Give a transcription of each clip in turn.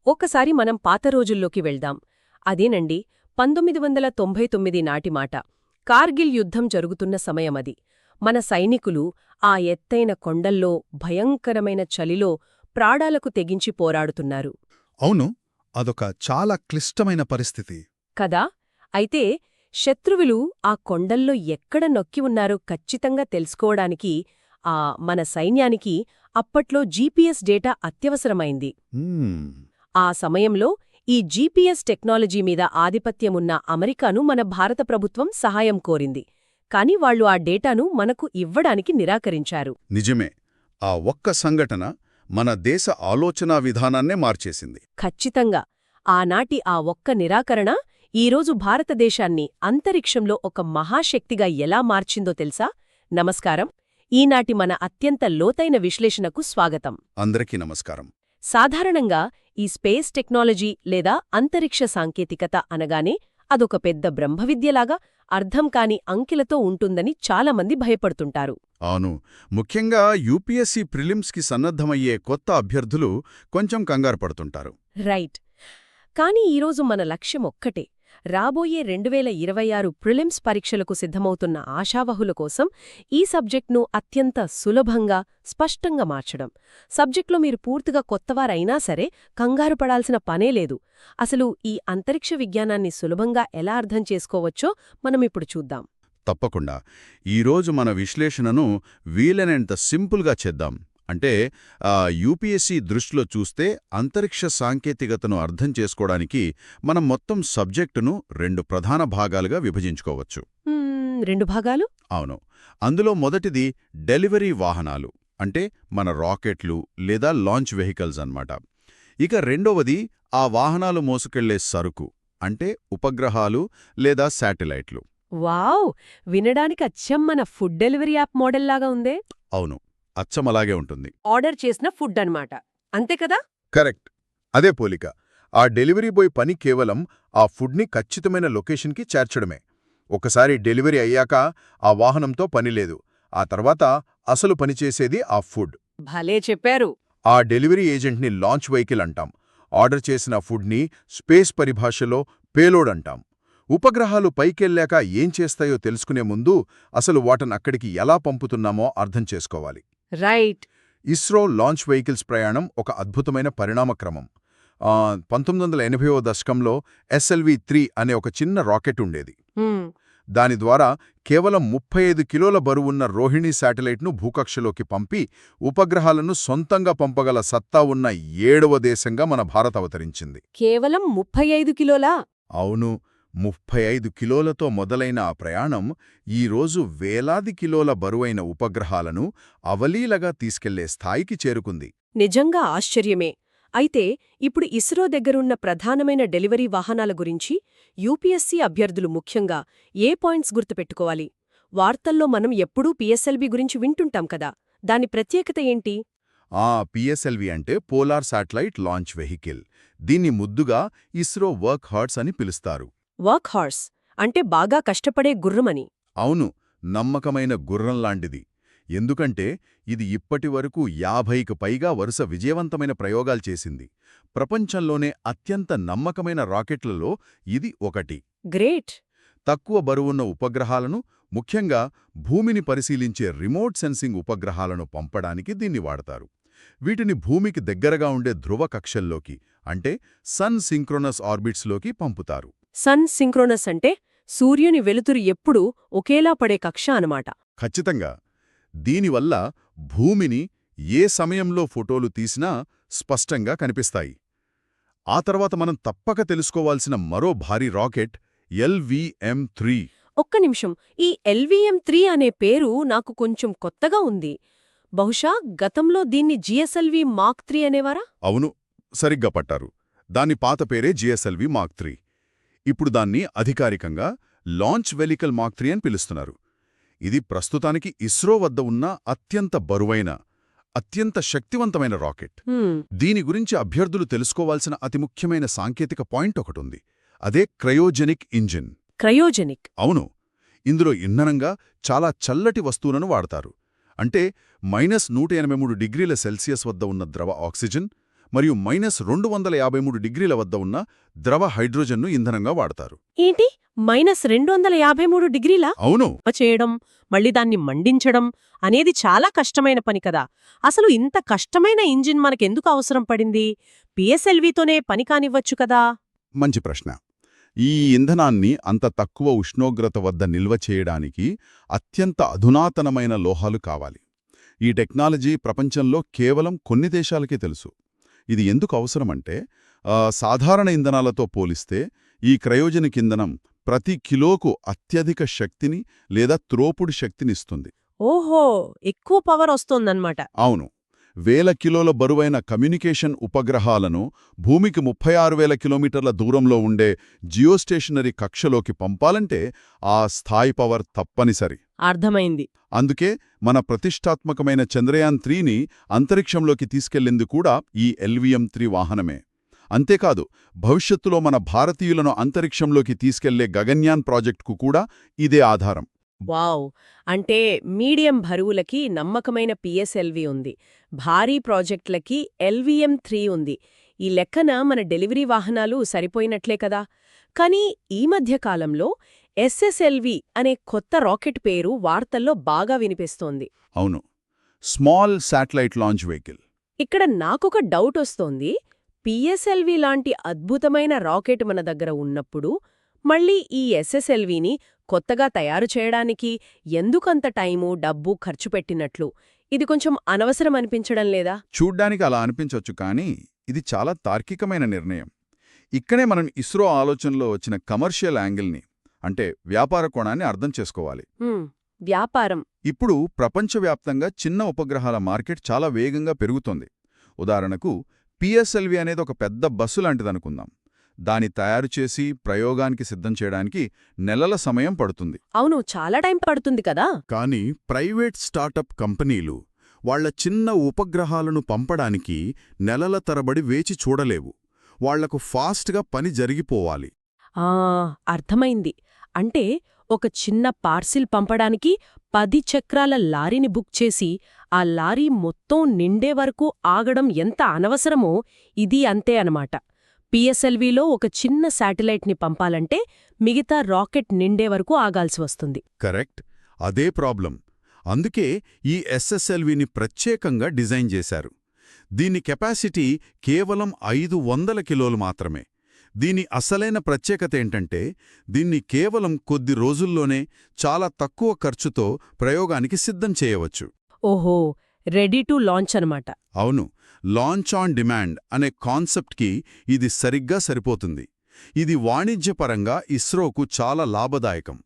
ఒకసారి మనం పాత రోజుల్లోకి వెళ్దాం. అదేనండి 1999 నాటి మాట. కార్గిల్ యుద్ధం జరుగుతున్న సమయమది. మన సైనికులు ఆ ఎత్తైన కొండల్లో భయంకరమైన చలిలో ప్రాణాలకు తెగించి పోరాడుతున్నారు. అవును, అదొక చాలా క్లిష్టమైన పరిస్థితి. కదా. అయితే శత్రువులు ఆ కొండల్లో ఎక్కడ నొక్కి ఉన్నారో ఖచ్చితంగా తెలుసుకోవడానికి మన సైన్యానికి అప్పట్లో జీపీఎస్ డేటా అత్యవసరమైంది. ఆ సమయంలో ఈ జీపీఎస్ టెక్నాలజీ మీద ఆధిపత్యమున్న అమెరికాను మన భారత ప్రభుత్వం సహాయం కోరింది. కాని వాళ్లు ఆ డేటాను మనకు ఇవ్వడానికి నిరాకరించారు. నిజమే. ఆ ఒక్క సంఘటన మన దేశ ఆలోచనా విధానాన్నే మార్చేసింది. ఖచ్చితంగా. ఆనాటి ఆ ఒక్క నిరాకరణ ఈరోజు భారతదేశాన్ని అంతరిక్షంలో ఒక మహాశక్తిగా ఎలా మార్చిందో తెలుసా? నమస్కారం. ఈనాటి మన అత్యంత లోతైన విశ్లేషణకు స్వాగతం. అందరికీ నమస్కారం. సాధారణంగా ఈ స్పేస్ టెక్నాలజీ లేదా అంతరిక్ష సాంకేతికత అనగానే అదొక పెద్ద బ్రహ్మవిద్యలాగా అర్థం కాని అంకెలతో ఉంటుందని చాలామంది భయపడుతుంటారు. అవును, ముఖ్యంగా యూపీఎస్సీ ప్రిలిమ్స్కి సన్నద్ధమయ్యే కొత్త అభ్యర్థులు కొంచెం కంగారు పడుతుంటారు. రైట్. కాని ఈరోజు మన లక్ష్యం ఒక్కటే. రాబోయే 2026 ప్రిలిమ్స్ పరీక్షలకు సిద్ధమవుతున్న ఆశావహుల కోసం ఈ సబ్జెక్ట్ను అత్యంత సులభంగా, స్పష్టంగా మార్చడం. సబ్జెక్ట్లో మీరు పూర్తిగా కొత్తవారైనా సరే కంగారు పడాల్సిన పనే లేదు. అసలు ఈ అంతరిక్ష విజ్ఞానాన్ని సులభంగా ఎలా అర్థం చేసుకోవచ్చో మనమిప్పుడు చూద్దాం. తప్పకుండా. ఈరోజు మన విశ్లేషణను వీలైనంత సింపుల్గా చేద్దాం. అంటే యూపీఎస్సీ దృష్టిలో చూస్తే అంతరిక్ష సాంకేతికతను అర్థం చేసుకోవడానికి మనం మొత్తం సబ్జెక్టును 2 ప్రధాన భాగాలుగా విభజించుకోవచ్చు. 2 భాగాలు? అవును. అందులో మొదటిది డెలివరీ వాహనాలు, అంటే మన రాకెట్లు లేదా లాంచ్ వెహికల్స్ అన్నమాట. ఇక రెండవది ఆ వాహనాలు మోసుకెళ్లే సరుకు, అంటే ఉపగ్రహాలు లేదా శాటిలైట్లు. వావ్! వినడానికి అచ్చం మన ఫుడ్ డెలివరీ యాప్ మోడల్లాగా ఉందే. అవును, అచ్చమలాగే ఉంటుంది. ఆర్డర్ చేసిన ఫుడ్ అన్నమాట, అంతే కదా? కరెక్ట్, అదే పోలిక. ఆ డెలివరీ బాయ్ పని కేవలం ఆ ఫుడ్ని ఖచ్చితమైన లొకేషన్కి చేర్చడమే. ఒకసారి డెలివరీ అయ్యాక ఆ వాహనంతో పనిలేదు. ఆ తర్వాత అసలు పనిచేసేది ఆ ఫుడ్. భలే చెప్పారు. ఆ డెలివరీ ఏజెంట్ని లాంచ్ వెహికల్ అంటాం. ఆర్డర్ చేసిన ఫుడ్ని స్పేస్ పరిభాషలో పేలోడ్ అంటాం. ఉపగ్రహాలు పైకెళ్ళాక ఏం చేస్తాయో తెలుసుకునే ముందు అసలు వాటనక్కడికి ఎలా పంపుతున్నామో అర్థం చేసుకోవాలి. రైట్. ఇస్రో లాంచ్ వెహికల్స్ ప్రయాణం ఒక అద్భుతమైన పరిణామక్రమం. 1980వ దశకంలో SLV-3 అనే ఒక చిన్న రాకెట్ ఉండేది. దాని ద్వారా కేవలం 35 కిలోల బరువున్న రోహిణి శాటిలైట్ను భూకక్షలోకి పంపి ఉపగ్రహాలను సొంతంగా పంపగల సత్తా ఉన్న 7వ దేశంగా మన భారత్ అవతరించింది. కేవలం 35 కిలోలా? అవును, 35 కిలోలతో మొదలైన ఆ ప్రయాణం ఈరోజు వేలాది కిలోల బరువైన ఉపగ్రహాలను అవలీలగా తీసుకెళ్లే స్థాయికి చేరుకుంది. నిజంగా ఆశ్చర్యమే. అయితే ఇప్పుడు ఇస్రో దగ్గరున్న ప్రధానమైన డెలివరీ వాహనాల గురించి యూపీఎస్సీ అభ్యర్థులు ముఖ్యంగా ఏ పాయింట్స్ గుర్తుపెట్టుకోవాలి? వార్తల్లో మనం ఎప్పుడూ పిఎస్ఎల్వి గురించి వింటుంటాం కదా, దాని ప్రత్యేకత ఏంటి? పిఎస్ఎల్వి అంటే పోలార్ శాటిలైట్ లాంచ్ వెహికల్. దీన్ని ముద్దుగా ఇస్రో వర్క్ హార్స్ అని పిలుస్తారు. వర్క్ హార్స్ అంటే బాగా కష్టపడే గుర్రమని? అవును, నమ్మకమైన గుర్రంలాంటిది. ఎందుకంటే ఇది ఇప్పటివరకు 50కు పైగా వరుస విజయవంతమైన ప్రయోగాలు చేసింది. ప్రపంచంలోనే అత్యంత నమ్మకమైన రాకెట్లలో ఇది ఒకటి. గ్రేట్. తక్కువ బరువున్న ఉపగ్రహాలను, ముఖ్యంగా భూమిని పరిశీలించే రిమోట్ సెన్సింగ్ ఉపగ్రహాలను పంపడానికి దీన్ని వాడతారు. వీటిని భూమికి దగ్గరగా ఉండే ధ్రువ కక్షల్లోకి, అంటే సన్ సింక్రోనస్ ఆర్బిట్స్లోకి పంపుతారు. సన్ సింక్రోనస్ అంటే సూర్యుని వెలుతురు ఎప్పుడూ ఒకేలా పడే కక్ష అనమాట. ఖచ్చితంగా. దీనివల్ల భూమిని ఏ సమయంలో ఫోటోలు తీసినా స్పష్టంగా కనిపిస్తాయి. ఆ తర్వాత మనం తప్పక తెలుసుకోవాల్సిన మరో భారీ రాకెట్ LVM-3. ఒక్క నిమిషం, ఈ LVM-3 అనే పేరు నాకు కొంచెం కొత్తగా ఉంది. బహుశా గతంలో దీన్ని GSLV Mark 3 అనేవారా? అవును, సరిగ్గా పట్టారు. దాని పాత పేరే GSLV Mark 3. ఇప్పుడు దాన్ని అధికారికంగా లాంచ్ వెహికల్ Mark 3 అని పిలుస్తున్నారు. ఇది ప్రస్తుతానికి ఇస్రో వద్ద ఉన్న అత్యంత బరువైన, అత్యంత శక్తివంతమైన రాకెట్. దీని గురించి అభ్యర్థులు తెలుసుకోవాల్సిన అతి ముఖ్యమైన సాంకేతిక పాయింట్ ఒకటుంది. అదే క్రయోజెనిక్ ఇంజిన్. క్రయోజెనిక్? అవును. ఇందులో ఇంధనంగా చాలా చల్లటి వస్తువులను వాడతారు. అంటే -183 డిగ్రీల సెల్సియస్ వద్ద ఉన్న ద్రవ ఆక్సిజన్ మరియు -253 వద్ద ఉన్న ద్రవ హైడ్రోజన్ను ఇంధనంగా వాడతారు. ఏంటి -253 అవును. చేయడం మళ్ళీ దాన్ని మండించడం అనేది చాలా కష్టమైన పని కదా. అసలు ఇంత కష్టమైన ఇంజిన్ మనకెందుకు అవసరం పడింది? పిఎస్ఎల్వీతోనే పని కానివ్వచ్చు కదా. మంచి ప్రశ్న. ఈ ఇంధనాన్ని అంత తక్కువ ఉష్ణోగ్రత వద్ద నిల్వ చేయడానికి అత్యంత అధునాతనమైన లోహాలు కావాలి. ఈ టెక్నాలజీ ప్రపంచంలో కేవలం కొన్ని దేశాలకే తెలుసు. ఇది ఎందుకు అవసరమంటే సాధారణ ఇంధనాలతో పోలిస్తే ఈ క్రయోజనిక్ ఇంధనం ప్రతి కిలోకు అత్యధిక శక్తిని లేదా త్రోపుడు శక్తినిస్తుంది. ఓహో, ఎక్కువ పవర్ వస్తోందన్నమాట. అవును. 1000 కిలోల బరువైన కమ్యూనికేషన్ ఉపగ్రహాలను భూమికి 36,000 కిలోమీటర్ల దూరంలో ఉండే జియోస్టేషనరీ కక్షలోకి పంపాలంటే ఆ స్థాయి పవర్ తప్పనిసరి. అర్థమైంది. అందుకే మన ప్రతిష్టాత్మకమైన చంద్రయాన్-3ని అంతరిక్షంలోకి తీసుకెళ్లింది కూడా ఈ LVM-3 వాహనమే. అంతేకాదు, భవిష్యత్తులో మన భారతీయులను అంతరిక్షంలోకి తీసుకెళ్లే గగన్యాన్ ప్రాజెక్టుకు కూడా ఇదే ఆధారం. వావ్! అంటే మీడియం బరువులకి నమ్మకమైన పిఎస్ఎల్వి ఉంది, భారీ ప్రాజెక్టులకి LVM-3 ఉంది. ఈ లెక్కన మన డెలివరీ వాహనాలు సరిపోయినట్లే కదా. కానీ ఈ మధ్య కాలంలో SSLV అనే కొత్త రాకెట్ పేరు వార్తల్లో బాగా వినిపిస్తోంది. అవును, స్మాల్ శాటిలైట్ లాంచ్ వెహికల్. ఇక్కడ నాకొక డౌట్ వస్తోంది. పిఎస్ఎల్వి లాంటి అద్భుతమైన రాకెట్ మన దగ్గర ఉన్నప్పుడు మళ్ళీ ఈ SSLVని కొత్తగా తయారు చేయడానికి ఎందుకంత టైము, డబ్బు ఖర్చు పెట్టినట్లు? ఇది కొంచెం అనవసరం అనిపించడం లేదా? చూడ్డానికి అలా అనిపించొచ్చు, కానీ ఇది చాలా తార్కికమైన నిర్ణయం. ఇక్కడే మనం ఇస్రో ఆలోచనలో వచ్చిన కమర్షియల్ యాంగిల్ని, అంటే వ్యాపార కోణాన్ని అర్థం చేసుకోవాలి. వ్యాపారం. ఇప్పుడు ప్రపంచవ్యాప్తంగా చిన్న ఉపగ్రహాల మార్కెట్ చాలా వేగంగా పెరుగుతోంది. ఉదాహరణకు PSLV అనేది ఒక పెద్ద బస్సు లాంటిదనుకుందాం. దాని తయారు చేసి ప్రయోగానికి సిద్ధం చేయడానికి నెలల సమయం పడుతుంది. అవును, చాలా టైం పడుతుంది కదా. కానీ ప్రైవేట్ స్టార్టప్ కంపెనీలు వాళ్ల చిన్న ఉపగ్రహాలను పంపడానికి నెలల తరబడి వేచి చూడలేవు. వాళ్లకు ఫాస్ట్గా పని జరిగిపోవాలి. అర్థమైంది. అంటే ఒక చిన్న పార్సిల్ పంపడానికి 10 చక్రాల లారీని బుక్ చేసి ఆ లారీ మొత్తం నిండే వరకు ఆగడం ఎంత అనవసరమో ఇది అంతే అనమాట. పిఎస్ఎల్వీలో ఒక చిన్న శాటిలైట్ని పంపాలంటే మిగతా రాకెట్ నిండే వరకు ఆగాల్సి వస్తుంది. కరెక్ట్, అదే ప్రాబ్లం. అందుకే ఈ SSLVని ప్రత్యేకంగా డిజైన్ చేశారు. దీని కెపాసిటీ కేవలం 500 కిలోలు మాత్రమే. దీని అసలైన ప్రత్యేకతేంటంటే దీన్ని కేవలం కొద్ది రోజుల్లోనే చాలా తక్కువ ఖర్చుతో ప్రయోగానికి సిద్ధం చేయవచ్చు. ఓహో, రెడీ టు లాంచ్ అనమాట. అవును, లాంచ్ ఆన్ డిమాండ్ అనే కాన్సెప్ట్కి ఇది సరిగ్గా సరిపోతుంది. ఇది వాణిజ్యపరంగా ఇస్రోకు చాలా లాభదాయకం.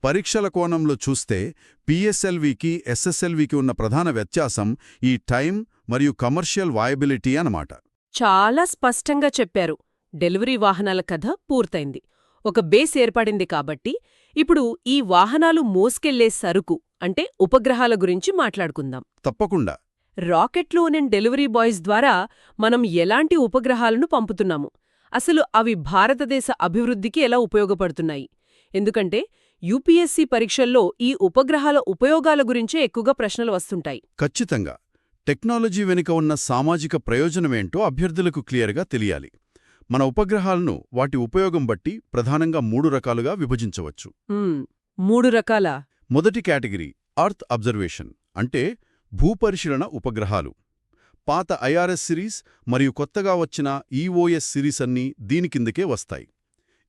పరీక్షల కోణంలో చూస్తే PSLVకి SSLVకి ఉన్న ప్రధాన వ్యత్యాసం ఈ టైం మరియు కమర్షియల్ వయబిలిటీ అన్నమాట. చాలా స్పష్టంగా చెప్పారు. డెలివరీ వాహనాల కథ పూర్తయింది. ఒక బేస్ ఏర్పడింది కాబట్టి ఇప్పుడు ఈ వాహనాలు మోసుకెళ్లే సరుకు అంటే ఉపగ్రహాల గురించి మాట్లాడుకుందాం. తప్పకుండా. రాకెట్లోని డెలివరీ బాయ్స్ ద్వారా మనం ఎలాంటి ఉపగ్రహాలను పంపుతున్నాము, అసలు అవి భారతదేశ అభివృద్ధికి ఎలా ఉపయోగపడుతున్నాయి? ఎందుకంటే UPSC పరీక్షల్లో ఈ ఉపగ్రహాల ఉపయోగాల గురించే ఎక్కువగా ప్రశ్నలు వస్తుంటాయి. ఖచ్చితంగా. టెక్నాలజీ వెనుక ఉన్న సామాజిక ప్రయోజనమేంటో అభ్యర్థులకు క్లియర్గా తెలియాలి. మన ఉపగ్రహాలను వాటి ఉపయోగం బట్టి ప్రధానంగా 3 రకాలుగా విభజించవచ్చు. 3 రకాల. మొదటి కేటగిరీ అర్త్ అబ్జర్వేషన్, అంటే భూపరిశీలన ఉపగ్రహాలు. పాత IRS సిరీస్ మరియు కొత్తగా వచ్చిన EOS సిరీస్ అన్నీ దీని కిందకే వస్తాయి.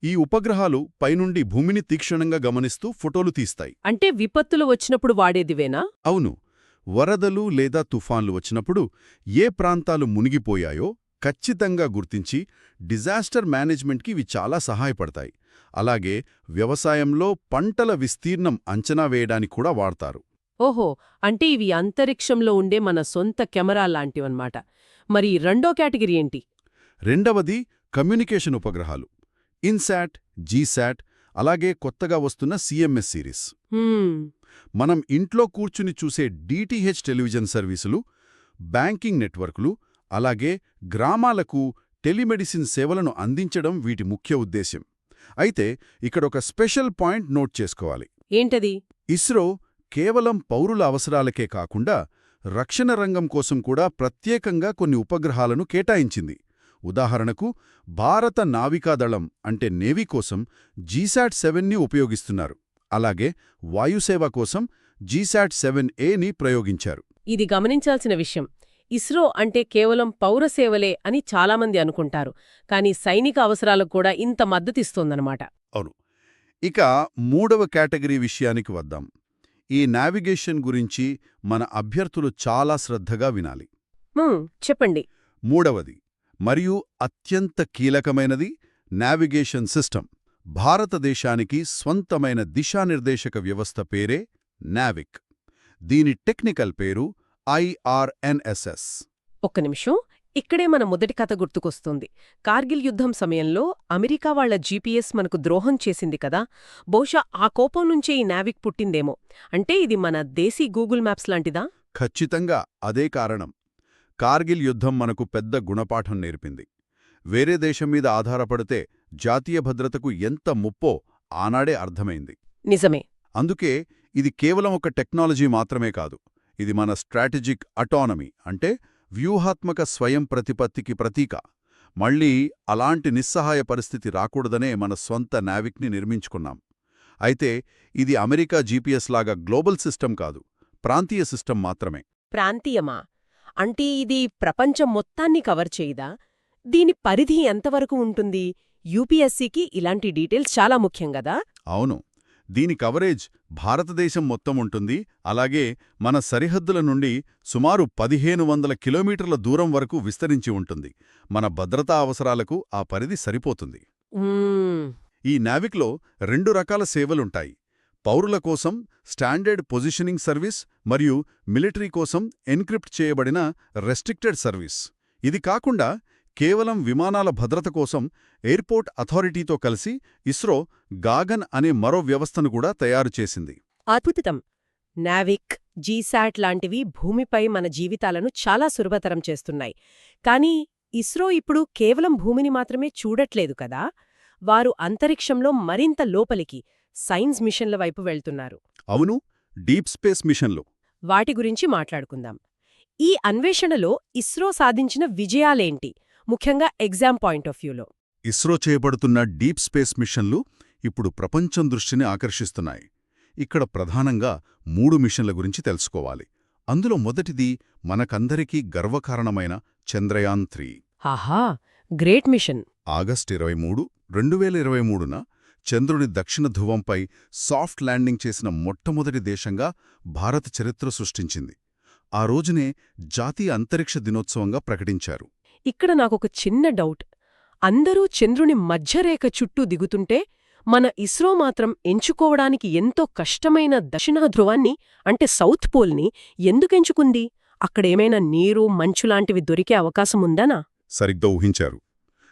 ఈ ఉపగ్రహాలు పైనుండి భూమిని తీక్షణంగా గమనిస్తూ ఫోటోలు తీస్తాయి. అంటే విపత్తులు వచ్చినప్పుడు వాడేదివేనా? అవును. వరదలు లేదా తుఫాన్లు వచ్చినప్పుడు ఏ ప్రాంతాలు మునిగిపోయాయో ఖచ్చితంగా గుర్తించి డిజాస్టర్ మేనేజ్మెంట్కి ఇవి చాలా సహాయపడతాయి. అలాగే వ్యవసాయంలో పంటల విస్తీర్ణం అంచనా వేయడానికి కూడా వాడతారు. ఓహో, అంటే ఇవి అంతరిక్షంలో ఉండే మన సొంత కెమెరా లాంటివన్నమాట. మరి రెండో కేటగిరీ ఏంటి? రెండవది కమ్యూనికేషన్ ఉపగ్రహాలు. ఇన్శాట్, జీశాట్, అలాగే కొత్తగా వస్తున్న CMS సిరీస్. మనం ఇంట్లో కూర్చుని చూసే DTH టెలివిజన్ సర్వీసులు, బ్యాంకింగ్ నెట్వర్క్లు, అలాగే గ్రామాలకు టెలిమెడిసిన్ సేవలను అందించడం వీటి ముఖ్య ఉద్దేశ్యం. అయితే ఇక్కడొక స్పెషల్ పాయింట్ నోట్ చేసుకోవాలి. ఏంటది? ఇస్రో కేవలం పౌరుల అవసరాలకే కాకుండా రక్షణ రంగం కోసం కూడా ప్రత్యేకంగా కొన్ని ఉపగ్రహాలను కేటాయించింది. ఉదాహరణకు భారత నావికాదళం అంటే నేవీ కోసం జీశాట్-7ని ఉపయోగిస్తున్నారు. అలాగే వాయుసేవ కోసం జీశాట్-7Aని ప్రయోగించారు. ఇది గమనించాల్సిన విషయం. ఇస్రో అంటే కేవలం పౌరసేవలే అని చాలామంది అనుకుంటారు. కానీ సైనిక అవసరాలకు కూడా ఇంత మద్దతిస్తోందన్నమాట. అవును. ఇక మూడవ కేటగిరీ విషయానికి వద్దాం. ఈ నావిగేషన్ గురించి మన అభ్యర్థులు చాలా శ్రద్ధగా వినాలి. చెప్పండి. మూడవది మరియు అత్యంత కీలకమైనది నావిగేషన్ సిస్టమ్. భారతదేశానికి స్వంతమైన దిశానిర్దేశక వ్యవస్థ పేరే నావిక్. దీని టెక్నికల్ పేరు IRNSS. ఒక్క నిమిషం. ఇక్కడే మన మొదటి కథ గుర్తుకొస్తుంది. కార్గిల్ యుద్ధం సమయంలో అమెరికా వాళ్ల జీపీఎస్ మనకు ద్రోహం చేసింది కదా. బహుశా ఆ కోపం నుంచే ఈ నావిక్ పుట్టిందేమో. అంటే ఇది మన దేశీ గూగుల్ మ్యాప్స్ లాంటిదా? ఖచ్చితంగా అదే కారణం. కార్గిల్ యుద్ధం మనకు పెద్ద గుణపాఠం నేర్పింది. వేరే దేశం మీద ఆధారపడితే జాతీయ భద్రతకు ఎంత ముప్పో ఆనాడే అర్థమైంది. నిజమే. అందుకే ఇది కేవలం ఒక టెక్నాలజీ మాత్రమే కాదు. ఇది మన స్ట్రాటజిక్ అటానమీ అంటే వ్యూహాత్మక స్వయం ప్రతిపత్తికి ప్రతీక. మళ్లీ అలాంటి నిస్సహాయ పరిస్థితి రాకూడదనే మన స్వంత నావిక్ని నిర్మించుకున్నాం. అయితే ఇది అమెరికా జీపీఎస్ లాగా గ్లోబల్ సిస్టమ్ కాదు, ప్రాంతీయ సిస్టమ్ మాత్రమే. ప్రాంతీయమా? అంటే ఇది ప్రపంచం మొత్తాన్ని కవర్ చేయదా? దీని పరిధి ఎంతవరకు ఉంటుంది? యూపీఎస్సీకి ఇలాంటి డీటెయిల్స్ చాలా ముఖ్యం గదా. అవును. దీని కవరేజ్ భారతదేశం మొత్తం ఉంటుంది. అలాగే మన సరిహద్దుల నుండి సుమారు 1500 కిలోమీటర్ల దూరం వరకు విస్తరించి ఉంటుంది. మన భద్రతా అవసరాలకు ఆ పరిధి సరిపోతుంది. ఈ నావిక్లో 2 రకాల సేవలుంటాయి. పౌరుల కోసం స్టాండర్డ్ పొజిషనింగ్ సర్వీస్ మరియు మిలిటరీ కోసం ఎన్క్రిప్ట్ చేయబడిన రెస్ట్రిక్టెడ్ సర్వీస్. ఇది కాకుండా కేవలం విమానాల భద్రత కోసం ఎయిర్పోర్ట్ అథారిటీతో కలిసి ఇస్రో గాగన్ అనే మరో వ్యవస్థను కూడా తయారుచేసింది. అద్భుతం. నావిక్, జీశాట్ లాంటివి భూమిపై మన జీవితాలను చాలా సులభతరం చేస్తున్నాయి. కానీ ఇస్రో ఇప్పుడు కేవలం భూమిని మాత్రమే చూడట్లేదు కదా. వారు అంతరిక్షంలో మరింత లోపలికి సైన్స్ మిషన్ల వైపు వెళ్తున్నారు. అవును, డీప్ స్పేస్ మిషన్లు. వాటి గురించి మాట్లాడుకుందాం. ఈ అన్వేషణలో ఇస్రో సాధించిన విజయాలేంటి, ముఖ్యంగా ఎగ్జామ్ పాయింట్ ఆఫ్ వ్యూలో? ఇస్రో చేపడుతున్న డీప్ స్పేస్ మిషన్లు ఇప్పుడు ప్రపంచం దృష్టిని ఆకర్షిస్తున్నాయి. ఇక్కడ ప్రధానంగా 3 మిషన్ల గురించి తెలుసుకోవాలి. అందులో మొదటిది మనకందరికీ గర్వకారణమైన చంద్రయాన్-3. ఆహా, గ్రేట్ మిషన్. ఆగస్టు 23, 2023న చంద్రుని దక్షిణ ధ్రువంపై సాఫ్ట్ ల్యాండింగ్ చేసిన మొట్టమొదటి దేశంగా భారత్ చరిత్ర సృష్టించింది. ఆ రోజునే జాతీయ అంతరిక్ష దినోత్సవంగా ప్రకటించారు. ఇక్కడ నాకొక చిన్న డౌట్. అందరూ చంద్రుని మధ్యరేఖ చుట్టూ దిగుతుంటే మన ఇస్రో మాత్రం ఎంచుకోవడానికి ఎంతో కష్టమైన దక్షిణ ధ్రువాన్ని అంటే సౌత్ పోల్ని ఎందుకెంచుకుంది? అక్కడేమైనా నీరు, మంచులాంటివి దొరికే అవకాశముందనా? సరిగ్గా ఊహించారు.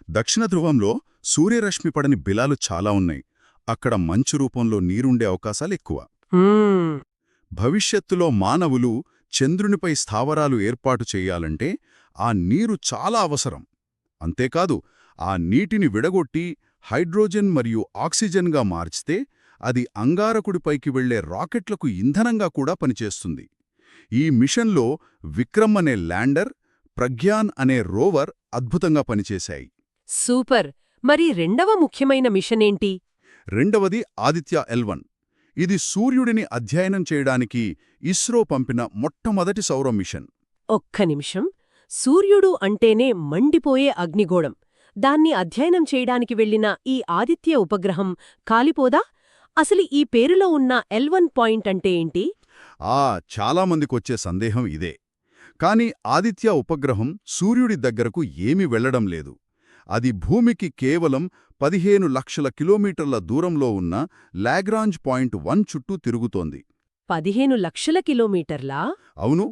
దక్షిణ ధ్రువంలో సూర్యరశ్మి పడని బిలాలు చాలా ఉన్నాయి. అక్కడ మంచు రూపంలో నీరుండే అవకాశాలెక్కువ. భవిష్యత్తులో మానవులు చంద్రునిపై స్థావరాలు ఏర్పాటు చెయ్యాలంటే ఆ నీరు చాలా అవసరం. అంతేకాదు, ఆ నీటిని విడగొట్టి హైడ్రోజన్ మరియు ఆక్సిజన్గా మార్చితే అది అంగారకుడిపైకి వెళ్లే రాకెట్లకు ఇంధనంగా కూడా పనిచేస్తుంది. ఈ మిషన్లో విక్రమ్ అనే ల్యాండర్, ప్రగ్యాన్ అనే రోవర్ అద్భుతంగా పనిచేశాయి. సూపర్. మరి రెండవ ముఖ్యమైన మిషనేంటి? రెండవది ఆదిత్య L1. ఇది సూర్యుడిని అధ్యయనం చేయడానికి ఇస్రో పంపిన మొట్టమొదటి సౌర మిషన్. ఒక్క నిమిషం. సూర్యుడు అంటేనే మండిపోయే అగ్నిగోళం. దాన్ని అధ్యయనం చేయడానికి వెళ్లిన ఈ ఆదిత్య ఉపగ్రహం కాలిపోదా? అసలు ఈ పేరులో ఉన్న L1 పాయింట్ అంటే ఏంటి? చాలామందికొచ్చే సందేహం ఇదే. కాని ఆదిత్య ఉపగ్రహం సూర్యుడి దగ్గరకు ఏమీ వెళ్లడం లేదు. అది భూమికి కేవలం 15 లక్షల కిలోమీటర్ల దూరంలో ఉన్న లాగ్రాంజ్ పాయింట్ 1 చుట్టూ తిరుగుతోంది. 15 లక్షల కిలోమీటర్లా? అవును.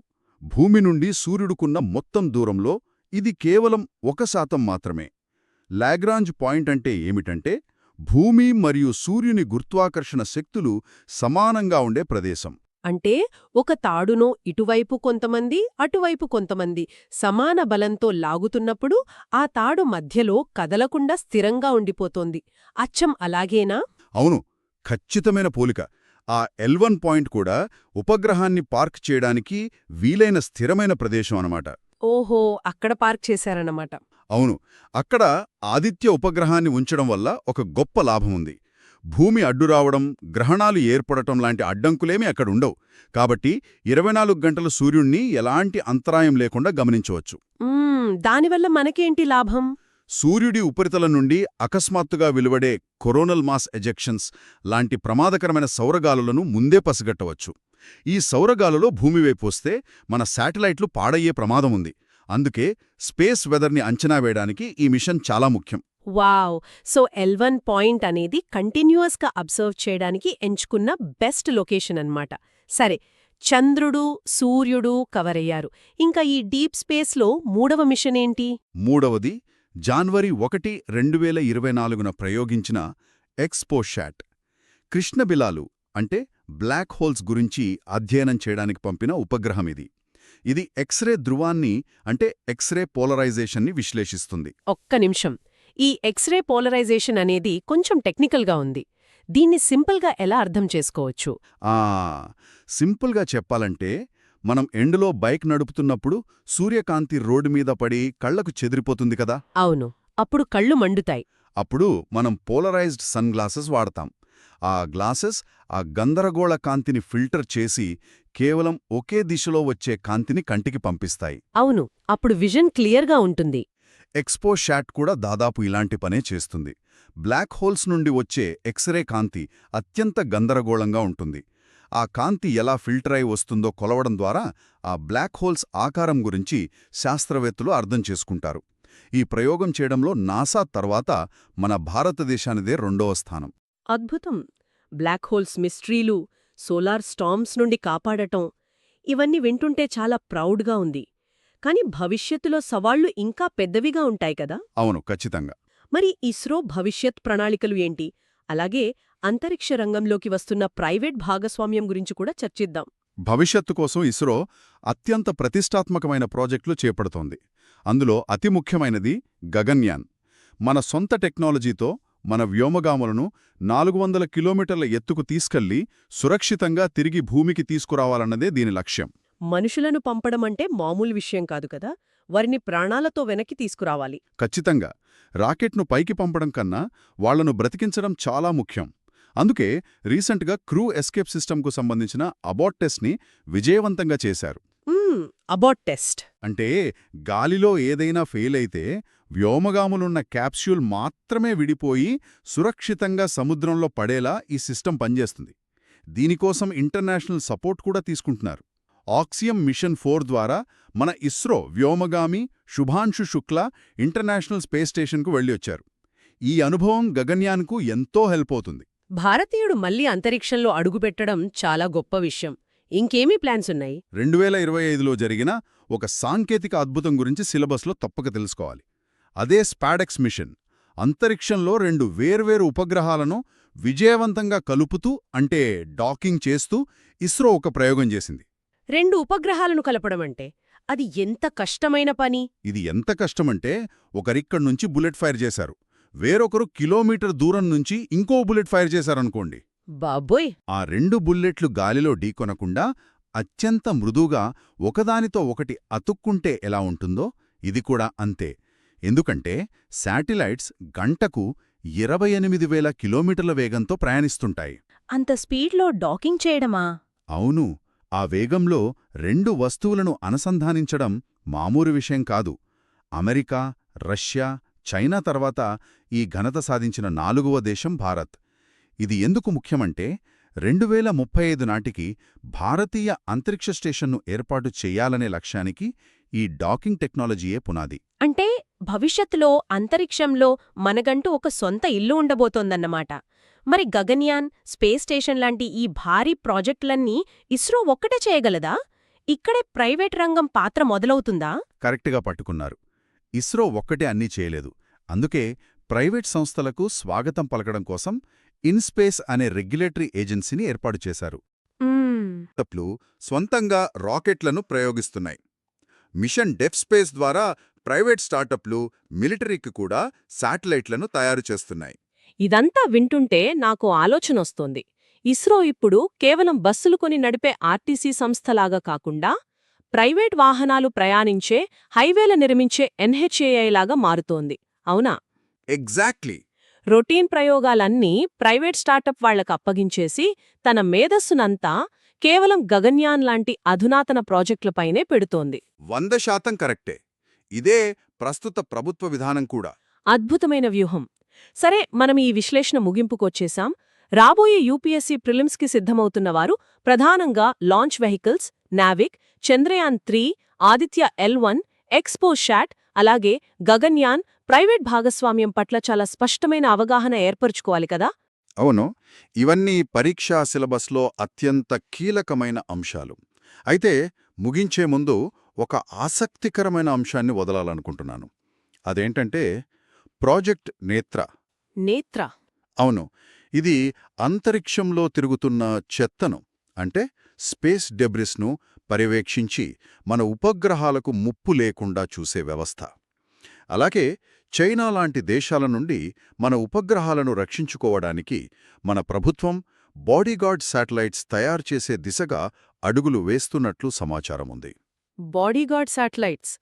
భూమి నుండి సూర్యుడుకున్న మొత్తం దూరంలో ఇది కేవలం 1% మాత్రమే. లాగ్రాంజ్ పాయింట్ అంటే ఏమిటంటే భూమి మరియు సూర్యుని గురుత్వాకర్షణ శక్తులు సమానంగా ఉండే ప్రదేశం. అంటే ఒక తాడును ఇటువైపు కొంతమంది, అటువైపు కొంతమంది సమాన బలంతో లాగుతున్నప్పుడు ఆ తాడు మధ్యలో కదలకుండా స్థిరంగా ఉండిపోతోంది. అచ్చం అలాగేనా? అవును, ఖచ్చితమైన పోలిక. ఆ L1 పాయింట్ కూడా ఉపగ్రహాన్ని పార్క్ చేయడానికి వీలైన స్థిరమైన ప్రదేశం అన్నమాట. ఓహో, అక్కడ పార్క్ చేశారన్నమాట. అవును, అక్కడ ఆదిత్య ఉపగ్రహాన్ని ఉంచడం వల్ల ఒక గొప్ప లాభం ఉంది. భూమి అడ్డురావడం, గ్రహణాలు ఏర్పడటం లాంటి అడ్డంకులేమీ అక్కడుండవు. కాబట్టి 24 గంటలు సూర్యుణ్ణి ఎలాంటి అంతరాయం లేకుండా గమనించవచ్చు. దానివల్ల మనకేంటి లాభం? సూర్యుడి ఉపరితలం నుండి అకస్మాత్తుగా వెలువడే కొరోనల్ మాస్ ఎజెక్షన్స్ లాంటి ప్రమాదకరమైన సౌరగాలులను ముందే పసిగట్టవచ్చు. ఈ సౌరగాలులో భూమివైపు వస్తే మన శాటిలైట్లు పాడయ్యే ప్రమాదం ఉంది. అందుకే స్పేస్ వెదర్ని అంచనా వేయడానికి ఈ మిషన్ చాలా ముఖ్యం. వావ్! సో L1 పాయింట్ అనేది కంటిన్యూయస్గా అబ్జర్వ్ చేయడానికి ఎంచుకున్న బెస్ట్ లొకేషన్ అన్నమాట. సరే, చంద్రుడు, సూర్యుడు కవర్ అయ్యారు. ఇంకా ఈ డీప్ స్పేస్లో మూడవ మిషన్ ఏంటి? మూడవది జనవరి 1, 2024న ప్రయోగించిన ఎక్స్పోశాట్. కృష్ణబిలాలు అంటే బ్లాక్ హోల్స్ గురించి అధ్యయనం చేయడానికి పంపిన ఉపగ్రహం ఇది. ఇది ఎక్స్రే ధృవాన్ని అంటే ఎక్స్రే పోలరైజేషన్ని విశ్లేషిస్తుంది. ఒక్క నిమిషం. ఈ ఎక్స్రే పోలరైజేషన్ అనేది కొంచెం టెక్నికల్గా ఉంది. దీన్ని సింపుల్గా ఎలా అర్థం చేసుకోవచ్చు? సింపుల్గా చెప్పాలంటే, మనం ఎండలో బైక్ నడుపుతున్నప్పుడు సూర్యకాంతి రోడ్డు మీద పడి కళ్లకు చెదిరిపోతుంది కదా. అవును, అప్పుడు కళ్ళు మండుతాయి. అప్పుడు మనం పోలరైజ్డ్ సన్ గ్లాసెస్ వాడతాం. ఆ గ్లాసెస్ ఆ గందరగోళ కాంతిని ఫిల్టర్ చేసి కేవలం ఒకే దిశలో వచ్చే కాంతిని కంటికి పంపిస్తాయి. అవును, అప్పుడు విజన్ క్లియర్గా ఉంటుంది. ఎక్స్పోశాట్ కూడా దాదాపు ఇలాంటి పనే చేస్తుంది. బ్లాక్ హోల్స్ నుండి వచ్చే ఎక్స్రే కాంతి అత్యంత గందరగోళంగా ఉంటుంది. ఆ కాంతి ఎలా ఫిల్టర్ అయి వస్తుందో కొలవడం ద్వారా ఆ బ్లాక్ హోల్స్ ఆకారం గురించి శాస్త్రవేత్తలు అర్థం చేసుకుంటారు. ఈ ప్రయోగం చేయడంలో నాసా తర్వాత మన భారతదేశానిదే రెండవ స్థానం. అద్భుతం! బ్లాక్ హోల్స్ మిస్ట్రీలు, సోలార్ స్టార్మ్స్ నుండి కాపాడటం, ఇవన్నీ వింటుంటే చాలా ప్రౌడ్గా ఉంది. కాని భవిష్యత్తులో సవాళ్లు ఇంకా పెద్దవిగా ఉంటాయి కదా? అవును, ఖచ్చితంగా. మరి ఇస్రో భవిష్యత్ ప్రణాళికలు ఏంటి? అలాగే అంతరిక్ష రంగంలోకి వస్తున్న ప్రైవేట్ భాగస్వామ్యం గురించి కూడా చర్చిద్దాం. భవిష్యత్తు కోసం ఇస్రో అత్యంత ప్రతిష్టాత్మకమైన ప్రాజెక్టులు చేపడుతోంది. అందులో అతి ముఖ్యమైనది గగన్యాన్. మన సొంత టెక్నాలజీతో మన వ్యోమగాములను 400 కిలోమీటర్ల ఎత్తుకు తీసుకెళ్లి సురక్షితంగా తిరిగి భూమికి తీసుకురావాలన్నదే దీని లక్ష్యం. మనుషులను పంపడమంటే మామూలు విషయం కాదు కదా. వారిని ప్రాణాలతో వెనక్కి తీసుకురావాలి. ఖచ్చితంగా. రాకెట్ను పైకి పంపడం కన్నా వాళ్లను బ్రతికించడం చాలా ముఖ్యం. అందుకే రీసెంట్గా క్రూ ఎస్కేప్ సిస్టమ్కు సంబంధించిన అబార్ట్ టెస్ట్ని విజయవంతంగా చేశారు. అబార్ట్ టెస్ట్ అంటే గాలిలో ఏదైనా ఫెయిల్ అయితే వ్యోమగాములున్న క్యాప్స్యూల్ మాత్రమే విడిపోయి సురక్షితంగా సముద్రంలో పడేలా ఈ సిస్టమ్ పనిచేస్తుంది. దీనికోసం ఇంటర్నేషనల్ సపోర్ట్ కూడా తీసుకుంటున్నారు. ఆక్సియం మిషన్ 4 ద్వారా మన ఇస్రో వ్యోమగామి శుభాంశు శుక్లా ఇంటర్నేషనల్ స్పేస్ స్టేషన్కు వెళ్ళొచ్చారు. ఈ అనుభవం గగన్యాన్కు ఎంతో హెల్ప్ అవుతుంది. భారతీయుడు మళ్లీ అంతరిక్షంలో అడుగుపెట్టడం చాలా గొప్ప విషయం. ఇంకేమీ ప్లాన్స్ ఉన్నాయి? 2025లో జరిగిన ఒక సాంకేతిక అద్భుతం గురించి సిలబస్లో తప్పక తెలుసుకోవాలి. అదే స్పాడెక్స్ మిషన్. అంతరిక్షంలో 2 వేర్వేరు ఉపగ్రహాలను విజయవంతంగా కలుపుతూ అంటే డాకింగ్ చేస్తూ ఇస్రో ఒక ప్రయోగం చేసింది. 2 ఉపగ్రహాలను కలపడమంటే అది ఎంత కష్టమైన పని! ఇది ఎంత కష్టమంటే ఒకరిక్కడ్నుంచి బుల్లెట్ ఫైర్ చేశారు, వేరొకరు కిలోమీటర్ దూరం నుంచి ఇంకో బుల్లెట్ ఫైర్ చేశారనుకోండి. బాబోయ్! ఆ 2 బుల్లెట్లు గాలిలో ఢీకొనకుండా అత్యంత మృదువుగా ఒకదానితో ఒకటి అతుక్కుంటే ఎలా ఉంటుందో ఇది కూడా అంతే. ఎందుకంటే శాటిలైట్స్ గంటకు 28,000 కిలోమీటర్ల వేగంతో ప్రయాణిస్తుంటాయి. అంత స్పీడ్లో డాకింగ్ చేయడమా? అవును. ఆ వేగంలో 2 వస్తువులను అనుసంధానించడం మామూలు విషయం కాదు. అమెరికా, రష్యా, చైనా తర్వాత ఈ ఘనత సాధించిన 4వ దేశం భారత్. ఇది ఎందుకు ముఖ్యమంటే 2035 నాటికి భారతీయ అంతరిక్ష స్టేషన్ను ఏర్పాటు చెయ్యాలనే లక్ష్యానికి ఈ డాకింగ్ టెక్నాలజీయే పునాది. అంటే భవిష్యత్తులో అంతరిక్షంలో మనగంటూ ఒక సొంత ఇల్లు ఉండబోతోందన్నమాట. మరి గగన్యాన్, స్పేస్ స్టేషన్ లాంటి ఈ భారీ ప్రాజెక్టులన్నీ ఇస్రో ఒక్కటే చేయగలదా? ఇక్కడే ప్రైవేట్ రంగం పాత్ర మొదలవుతుందా? కరెక్ట్గా పట్టుకున్నారు. ఇస్రో ఒక్కటే అన్నీ చేయలేదు. అందుకే ప్రైవేట్ సంస్థలకు స్వాగతం పలకడం కోసం ఇన్స్పేస్ అనే రెగ్యులేటరీ ఏజెన్సీని ఏర్పాటు చేశారు. స్టార్టప్లు స్వంతంగా రాకెట్లను ప్రయోగిస్తున్నాయి. మిషన్ డెఫ్ స్పేస్ ద్వారా ప్రైవేట్ స్టార్టప్లు మిలిటరీకి కూడా శాటిలైట్లను తయారు చేస్తున్నాయి. ఇదంతా వింటుంటే నాకు ఆలోచనొస్తోంది. ఇస్రో ఇప్పుడు కేవలం బస్సులు కొని నడిపే ఆర్టీసీ సంస్థలాగా కాకుండా ప్రైవేట్ వాహనాలు ప్రయాణించే హైవేల నిర్మించే ఎన్హెచ్ఏఐ లాగా మారుతోంది, అవునా? ఎగ్జాక్ట్లీ. రొటీన్ ప్రయోగాలన్నీ ప్రైవేట్ స్టార్టప్ వాళ్లకు అప్పగించేసి తన మేధస్సునంతా కేవలం గగన్యాన్ లాంటి అధునాతన ప్రాజెక్టులపైనే పెడుతోంది. 100% కరెక్టే. ఇదే ప్రస్తుత ప్రభుత్వ విధానం కూడా. అద్భుతమైన వ్యూహం. సరే, మనం ఈ విశ్లేషణ ముగింపుకొచ్చేశాం. రాబోయే యూపీఎస్సీ ప్రిలిమ్స్కి సిద్ధమవుతున్నవారు ప్రధానంగా launch vehicles, Navik, Chandrayaan three, Aditya L1, ఎక్స్పోశాట్, అలాగే గగన్యాన్ ప్రైవేట్ భాగస్వామ్యం పట్ల చాలా స్పష్టమైన అవగాహన ఏర్పరుచుకోవాలి కదా? అవును, ఇవన్నీ పరీక్షా సిలబస్లో అత్యంత కీలకమైన అంశాలు. అయితే ముగించే ముందు ఒక ఆసక్తికరమైన అంశాన్ని వదలాలనుకుంటున్నాను. అదేంటంటే ప్రాజెక్ట్ నేత్ర. నేత్ర. అవును, ఇది అంతరిక్షంలో తిరుగుతున్న చెత్తను, అంటే స్పేస్ డెబ్రిస్ను పర్యవేక్షించి మన ఉపగ్రహాలకు ముప్పు లేకుండా చూసే వ్యవస్థ. అలాగే చైనా లాంటి దేశాల నుండి మన ఉపగ్రహాలను రక్షించుకోవడానికి మన ప్రభుత్వం బాడీగార్డ్ శాటిలైట్స్ తయారు చేసే దిశగా అడుగులు వేస్తున్నట్లు సమాచారముంది. బాడీగార్డ్ శాటిలైట్స్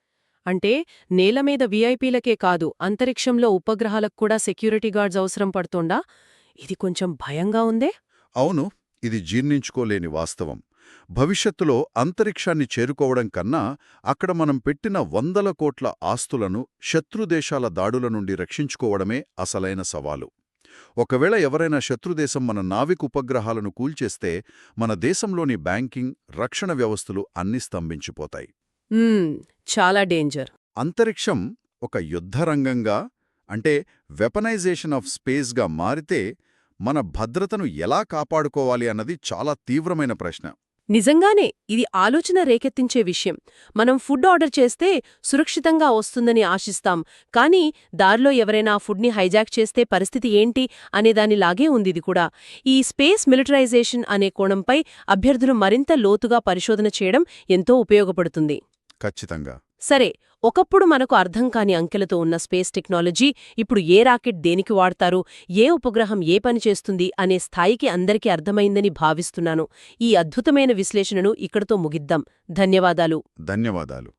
అంటే నేలమీద వీఐపీలకే కాదు, అంతరిక్షంలో ఉపగ్రహాలకు కూడా సెక్యూరిటీ గార్డ్స్ అవసరం పడుతోందా? ఇది కొంచెం భయంగా ఉందే. అవును, ఇది జీర్ణించుకోలేని వాస్తవం. భవిష్యత్తులో అంతరిక్షాన్ని చేరుకోవడం కన్నా అక్కడ మనం పెట్టిన 100 కోట్ల ఆస్తులను శత్రుదేశాల దాడుల నుండి రక్షించుకోవడమే అసలైన సవాలు. ఒకవేళ ఎవరైనా శత్రుదేశం మన నావిక్ ఉపగ్రహాలను కూల్చేస్తే మన దేశంలోని బ్యాంకింగ్, రక్షణ వ్యవస్థలు అన్నీ స్తంభించిపోతాయి. చాలా డేంజర్. అంతరిక్షం ఒక యుద్ధరంగంగా, అంటే వెపనైజేషన్ ఆఫ్ స్పేస్గా మారితే మన భద్రతను ఎలా కాపాడుకోవాలి అన్నది చాలా తీవ్రమైన ప్రశ్న. నిజంగానే ఇది ఆలోచన రేకెత్తించే విషయం. మనం ఫుడ్ ఆర్డర్ చేస్తే సురక్షితంగా వస్తుందని ఆశిస్తాం, కానీ దారిలో ఎవరైనా ఫుడ్ని హైజాక్ చేస్తే పరిస్థితి ఏంటి అనేదానిలాగే ఉంది ఇది కూడా. ఈ స్పేస్ మిలిటరైజేషన్ అనే కోణంపై అభ్యర్థులు మరింత లోతుగా పరిశోధన చేయడం ఎంతో ఉపయోగపడుతుంది. ఖచ్చితంగా. సరే, ఒకప్పుడు మనకు అర్థం కాని అంకెలతో ఉన్న స్పేస్ టెక్నాలజీ ఇప్పుడు ఏ రాకెట్ దేనికి వాడతారు, ఏ ఉపగ్రహం ఏ పని చేస్తుంది అనే స్థాయికి అందరికీ అర్థమైందని భావిస్తున్నాను. ఈ అద్భుతమైన విశ్లేషణను ఇక్కడితో ముగిద్దాం. ధన్యవాదాలు. ధన్యవాదాలు.